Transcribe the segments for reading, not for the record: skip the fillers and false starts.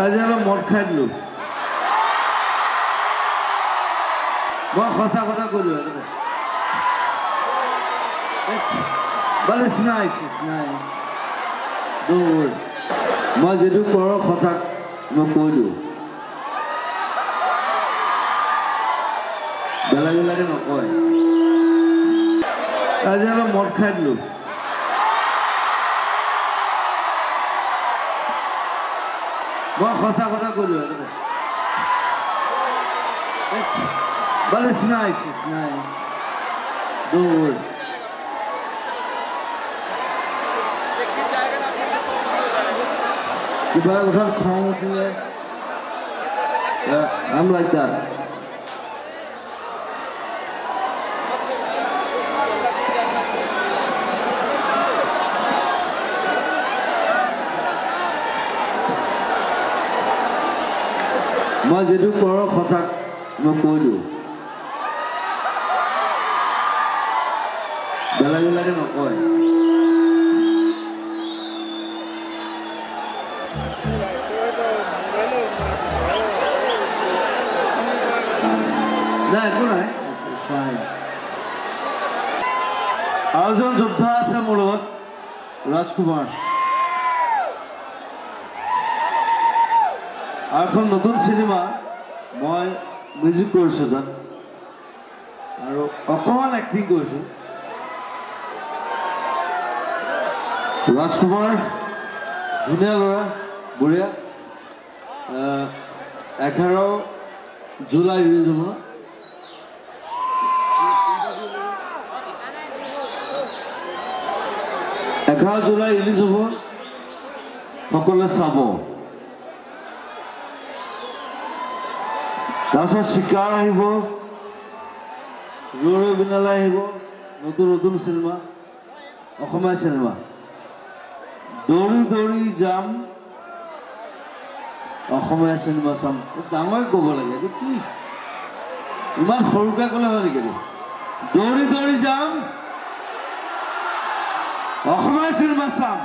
আজি অলপ মদ খাই দিলোঁ মই সঁচা কথা ক'লোঁ but it's nice don't worry মই যিটো কৰোঁ সঁচা মই কৈ দিওঁ বেলেগে নকয় আজি অলপ মদ খাই দিলোঁ মই সঁচা কথা ক'লোঁ but it's nice don't worry কিবা কথা খং উঠিলে I'm like that মই যিটো কৰোঁ সঁচা মই কৈ দিওঁ বেলেগে নকয় নাই একো নাই আৰু এজন যোদ্ধা আছে মোৰ লগত ৰাজকুমাৰ আৰু এখন নতুন চিনেমা মই মিউজিক কৰিছোঁ তাত আৰু অকণমান এক্টিং কৰিছোঁ ৰাজকুমাৰ ধুনীয়া ল'ৰা বঢ়িয়া 11 জুলাই ৰিলিজ হ'ব 11 জুলাই ৰিলিজ হ'ব সকলোৱে চাব তাৰপিছত শিকাৰ আহিব ৰৈ বিনালে আহিব নতুন চিনেমা অসমীয়া চিনেমা দৌৰি যাম অসমীয়া চিনেমা চাম ডাঙৰ ক'ব লাগে এইটো কি ইমান সৰুকৈ ক'লে হয় নেকি দৌৰি যাম অসমীয়া চিনেমা চাম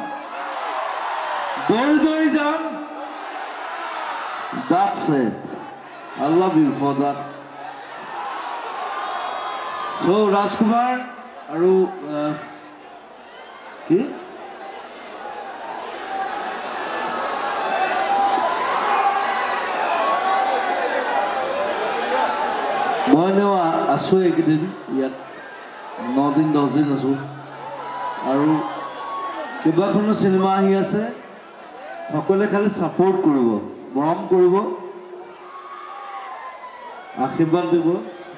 দৌৰি যাম that's it I love you for that so Rajkumar আৰু কি মই আছোঁ এইকেইদিন ইয়াত 9 দিন 10 দিন আছোঁ আৰু কেইবাখনো চিনেমা আহি আছে সকলোৱে খালি ছাপোৰ্ট কৰিব মৰম কৰিব আশীৰ্বাদ দিব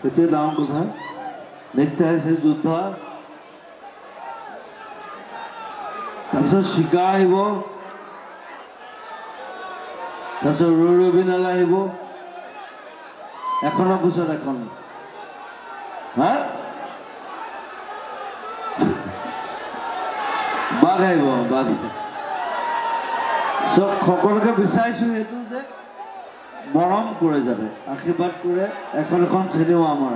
সেইটোৱে ডাঙৰ কথা নেক্সট আহিছে যোদ্ধা তাৰপিছত শিকা আহিব তাৰপিছত ৰৈ বিনালে আহিব এখনৰ পিছত এখন হা বাঘ আহিব বাঘ চব সকলোকে বিচাৰিছোঁ সেইটো যে মৰম কৰে যাতে আশীৰ্বাদ কৰে এখন চিনেমা আমাৰ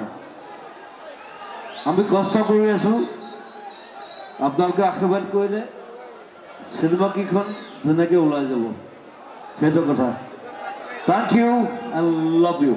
আমি কষ্ট কৰি আছোঁ আপোনালোকে আশীৰ্বাদ কৰিলে চিনেমা কেইখন ধুনীয়াকৈ ওলাই যাব সেইটো কথা Thank you and love you